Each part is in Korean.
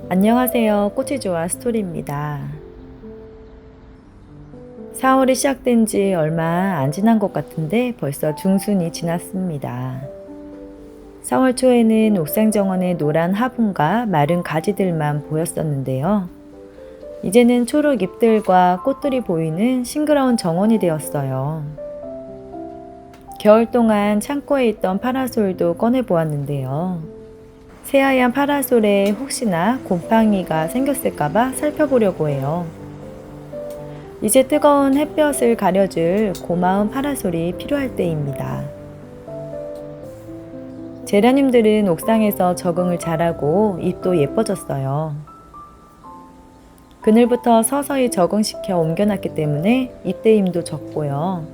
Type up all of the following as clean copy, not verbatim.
안녕하세요. 꽃이 좋아 스토리입니다. 4월이 시작된 지 얼마 안 지난 것 같은데 벌써 중순이 지났습니다. 4월 초에는 옥상 정원에 노란 화분과 마른 가지들만 보였었는데요. 이제는 초록 잎들과 꽃들이 보이는 싱그러운 정원이 되었어요. 겨울 동안 창고에 있던 파라솔도 꺼내 보았는데요. 새하얀 파라솔에 혹시나 곰팡이가 생겼을까봐 살펴보려고 해요. 이제 뜨거운 햇볕을 가려줄 고마운 파라솔이 필요할 때입니다. 제라늄들은 옥상에서 적응을 잘하고 잎도 예뻐졌어요. 그늘부터 서서히 적응시켜 옮겨놨기 때문에 잎대임도 적고요.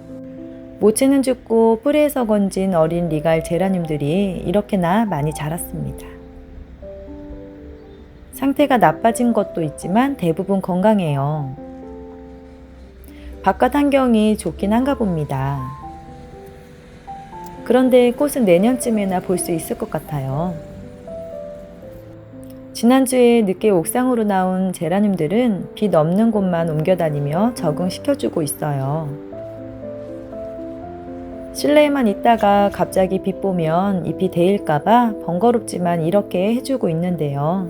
모체는 죽고 뿌리에서 건진 어린 리갈 제라늄들이 이렇게나 많이 자랐습니다. 상태가 나빠진 것도 있지만 대부분 건강해요. 바깥 환경이 좋긴 한가 봅니다. 그런데 꽃은 내년쯤에나 볼 수 있을 것 같아요. 지난주에 늦게 옥상으로 나온 제라늄들은 빛 없는 곳만 옮겨다니며 적응시켜주고 있어요. 실내에만 있다가 갑자기 빛 보면 잎이 데일까봐 번거롭지만 이렇게 해주고 있는데요.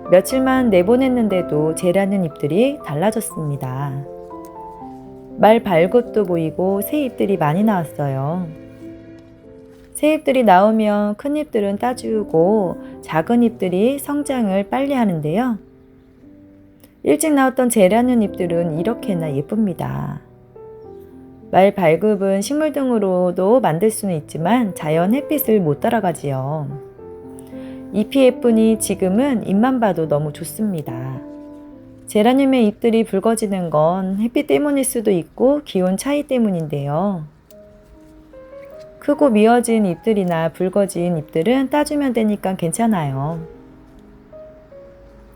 며칠만 내보냈는데도 제라늄 잎들이 달라졌습니다. 말 발굽도 보이고 새 잎들이 많이 나왔어요. 새 잎들이 나오면 큰 잎들은 따주고 작은 잎들이 성장을 빨리 하는데요. 일찍 나왔던 제라늄 잎들은 이렇게나 예쁩니다. 말 발굽은 식물 등으로도 만들 수는 있지만 자연 햇빛을 못 따라가지요. 잎이 예쁘니 지금은 잎만 봐도 너무 좋습니다. 제라늄의 잎들이 붉어지는 건 햇빛 때문일 수도 있고 기온 차이 때문인데요. 크고 미어진 잎들이나 붉어진 잎들은 따주면 되니까 괜찮아요.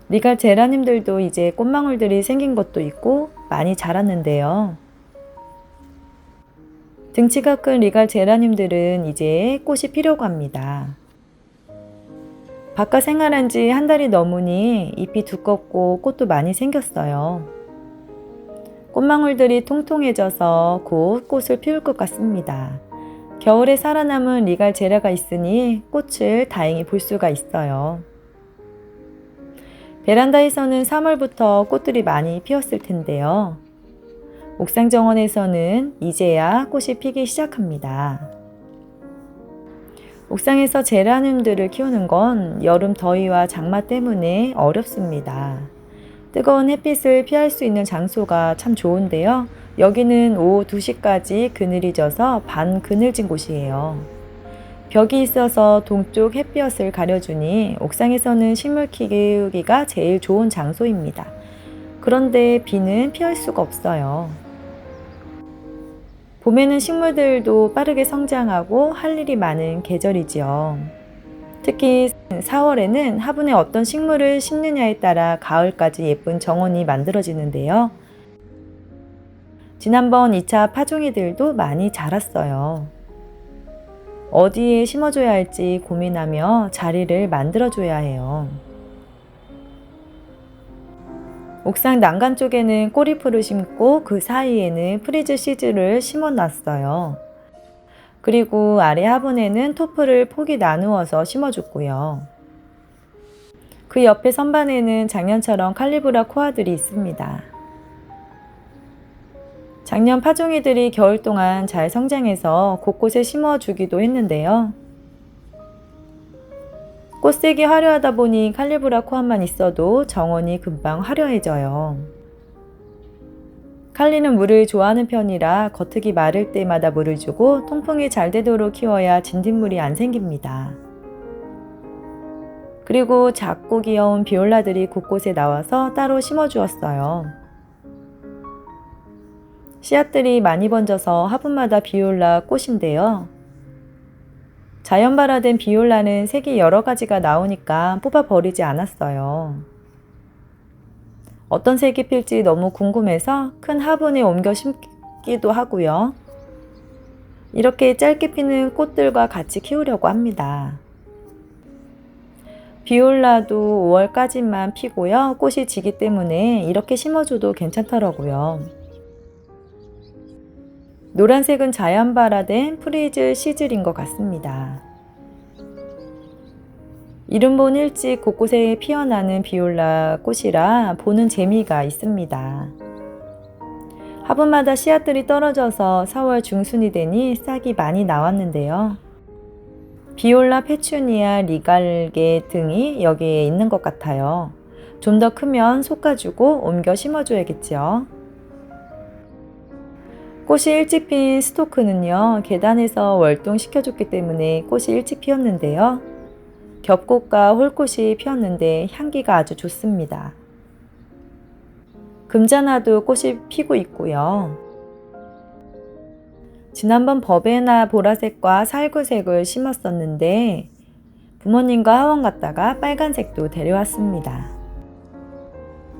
리갈 제라늄들도 이제 꽃망울들이 생긴 것도 있고 많이 자랐는데요. 등치가 큰 리갈 제라늄들은 이제 꽃이 피려고 합니다. 바깥 생활한 지 한 달이 넘으니 잎이 두껍고 꽃도 많이 생겼어요. 꽃망울들이 통통해져서 곧 꽃을 피울 것 같습니다. 겨울에 살아남은 리갈 제라가 있으니 꽃을 다행히 볼 수가 있어요. 베란다에서는 3월부터 꽃들이 많이 피었을 텐데요. 옥상 정원에서는 이제야 꽃이 피기 시작합니다. 옥상에서 제라늄들을 키우는 건 여름 더위와 장마 때문에 어렵습니다. 뜨거운 햇빛을 피할 수 있는 장소가 참 좋은데요. 여기는 오후 2시까지 그늘이 져서 반 그늘진 곳이에요. 벽이 있어서 동쪽 햇볕을 가려주니 옥상에서는 식물 키우기가 제일 좋은 장소입니다. 그런데 비는 피할 수가 없어요. 봄에는 식물들도 빠르게 성장하고 할 일이 많은 계절이지요. 특히 4월에는 화분에 어떤 식물을 심느냐에 따라 가을까지 예쁜 정원이 만들어지는데요. 지난번 2차 파종이들도 많이 자랐어요. 어디에 심어줘야 할지 고민하며 자리를 만들어줘야 해요. 옥상 난간 쪽에는 꼬리풀을 심고 그 사이에는 프리즈 시즈를 심어놨어요. 그리고 아래 화분에는 토프를 폭이 나누어서 심어줬고요. 그 옆에 선반에는 작년처럼 칼리브라 코아들이 있습니다. 작년 파종이들이 겨울 동안 잘 성장해서 곳곳에 심어주기도 했는데요. 꽃색이 화려하다 보니 칼리브라 코아만 있어도 정원이 금방 화려해져요. 칼리는 물을 좋아하는 편이라 겉흙이 마를 때마다 물을 주고 통풍이 잘 되도록 키워야 진딧물이 안 생깁니다. 그리고 작고 귀여운 비올라들이 곳곳에 나와서 따로 심어주었어요. 씨앗들이 많이 번져서 화분마다 비올라 꽃인데요. 자연 발화된 비올라는 색이 여러 가지가 나오니까 뽑아 버리지 않았어요. 어떤 색이 필지 너무 궁금해서 큰 화분에 옮겨 심기도 하고요. 이렇게 짧게 피는 꽃들과 같이 키우려고 합니다. 비올라도 5월까지만 피고요. 꽃이 지기 때문에 이렇게 심어줘도 괜찮더라고요. 노란색은 자연 발화된 프리즈 시즐인 것 같습니다. 이른 봄 일찍 곳곳에 피어나는 비올라 꽃이라 보는 재미가 있습니다. 화분마다 씨앗들이 떨어져서 4월 중순이 되니 싹이 많이 나왔는데요. 비올라 페추니아 리갈게 등이 여기에 있는 것 같아요. 좀 더 크면 솎아주고 옮겨 심어줘야겠죠. 꽃이 일찍 핀 스토크는요, 계단에서 월동시켜줬기 때문에 꽃이 일찍 피었는데요. 겹꽃과 홀꽃이 피었는데 향기가 아주 좋습니다. 금자나도 꽃이 피고 있고요. 지난번 버베나 보라색과 살구색을 심었었는데 부모님과 하원 갔다가 빨간색도 데려왔습니다.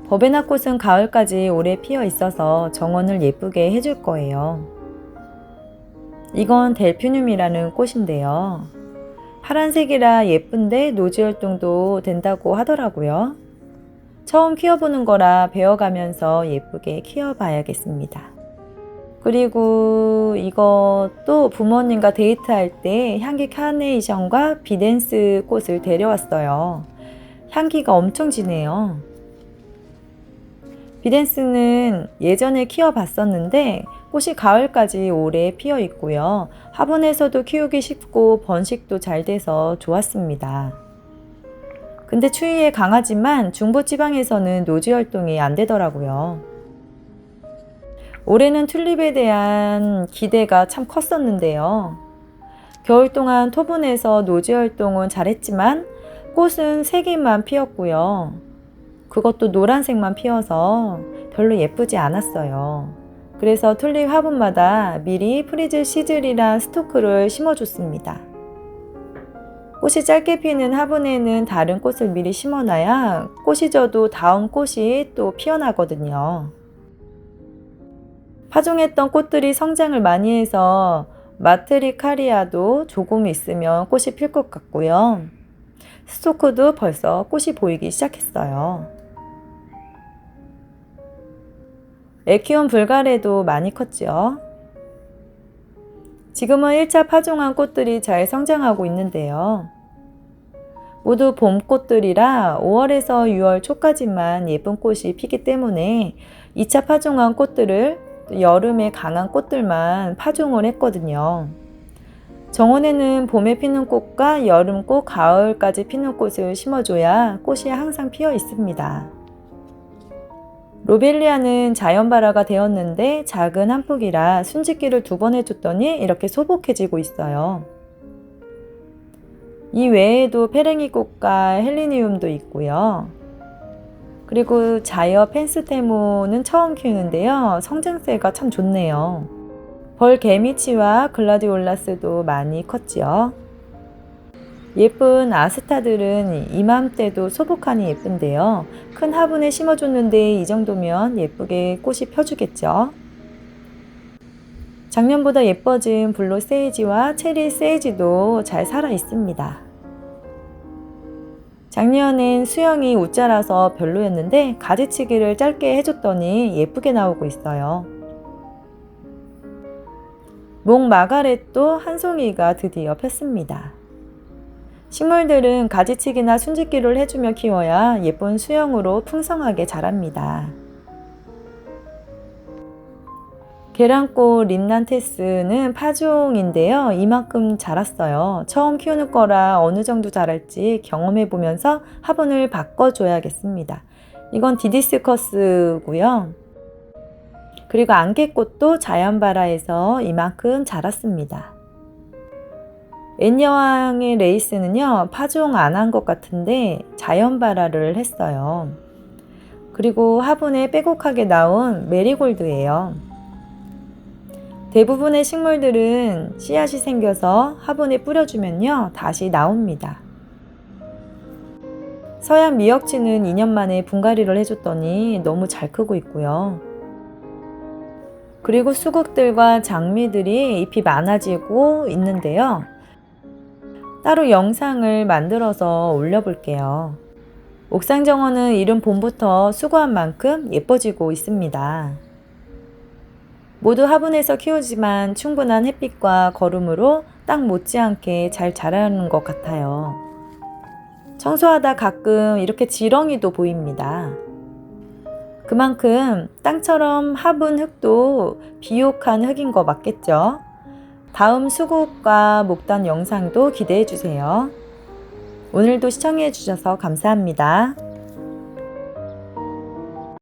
버베나 꽃은 가을까지 오래 피어 있어서 정원을 예쁘게 해줄 거예요. 이건 델피늄이라는 꽃인데요. 파란색이라 예쁜데 노지 활동도 된다고 하더라고요. 처음 키워보는 거라 배워가면서 예쁘게 키워봐야겠습니다. 그리고 이것도 부모님과 데이트할 때 향기 카네이션과 비덴스 꽃을 데려왔어요. 향기가 엄청 진해요. 비덴스는 예전에 키워봤었는데 꽃이 가을까지 오래 피어 있고요. 화분에서도 키우기 쉽고 번식도 잘 돼서 좋았습니다. 근데 추위에 강하지만 중부지방에서는 노지 활동이 안 되더라고요. 올해는 튤립에 대한 기대가 참 컸었는데요. 겨울 동안 토분에서 노지 활동은 잘했지만 꽃은 3개만 피었고요. 그것도 노란색만 피어서 별로 예쁘지 않았어요. 그래서 튤립 화분마다 미리 프리즈 시즐이란 스토크를 심어줬습니다. 꽃이 짧게 피는 화분에는 다른 꽃을 미리 심어놔야 꽃이 져도 다음 꽃이 또 피어나거든요. 파종했던 꽃들이 성장을 많이 해서 마트리카리아도 조금 있으면 꽃이 필 것 같고요. 스토크도 벌써 꽃이 보이기 시작했어요. 에키온 불가레도 많이 컸죠. 지금은 1차 파종한 꽃들이 잘 성장하고 있는데요. 모두 봄꽃들이라 5월에서 6월 초까지만 예쁜 꽃이 피기 때문에 2차 파종한 꽃들을 여름에 강한 꽃들만 파종을 했거든요. 정원에는 봄에 피는 꽃과 여름꽃, 가을까지 피는 꽃을 심어줘야 꽃이 항상 피어 있습니다. 로벨리아는 자연 발화가 되었는데 작은 한 폭이라 순짓기를 2번 해줬더니 이렇게 소복해지고 있어요. 이 외에도 페랭이 꽃과 헬리니움도 있고요. 그리고 자이어 펜스테모는 처음 키우는데요. 성장세가 참 좋네요. 벌 개미치와 글라디올라스도 많이 컸죠. 예쁜 아스타들은 이맘때도 소복하니 예쁜데요. 큰 화분에 심어줬는데 이 정도면 예쁘게 꽃이 펴주겠죠. 작년보다 예뻐진 블루 세이지와 체리 세이지도 잘 살아 있습니다. 작년엔 수영이 웃자라서 별로였는데 가지치기를 짧게 해줬더니 예쁘게 나오고 있어요. 목 마가렛도 한 송이가 드디어 폈습니다. 식물들은 가지치기나 순짓기를 해주며 키워야 예쁜 수영으로 풍성하게 자랍니다. 계란꽃 린난테스는 파종인데요. 이만큼 자랐어요. 처음 키우는 거라 어느 정도 자랄지 경험해 보면서 화분을 바꿔줘야겠습니다. 이건 디디스커스고요. 그리고 안개꽃도 자연발화해서 이만큼 자랐습니다. 앤여왕의 레이스는요, 파종 안 한 것 같은데 자연발화를 했어요. 그리고 화분에 빼곡하게 나온 메리골드예요. 대부분의 식물들은 씨앗이 생겨서 화분에 뿌려주면요, 다시 나옵니다. 서양 미역치는 2년 만에 분갈이를 해줬더니 너무 잘 크고 있고요. 그리고 수국들과 장미들이 잎이 많아지고 있는데요. 따로 영상을 만들어서 올려볼게요. 옥상 정원은 이른 봄부터 수고한 만큼 예뻐지고 있습니다. 모두 화분에서 키우지만 충분한 햇빛과 거름으로 딱 못지않게 잘 자라는 것 같아요. 청소하다 가끔 이렇게 지렁이도 보입니다. 그만큼 땅처럼 화분 흙도 비옥한 흙인 거 맞겠죠? 다음 수국과 목단 영상도 기대해 주세요. 오늘도 시청해 주셔서 감사합니다.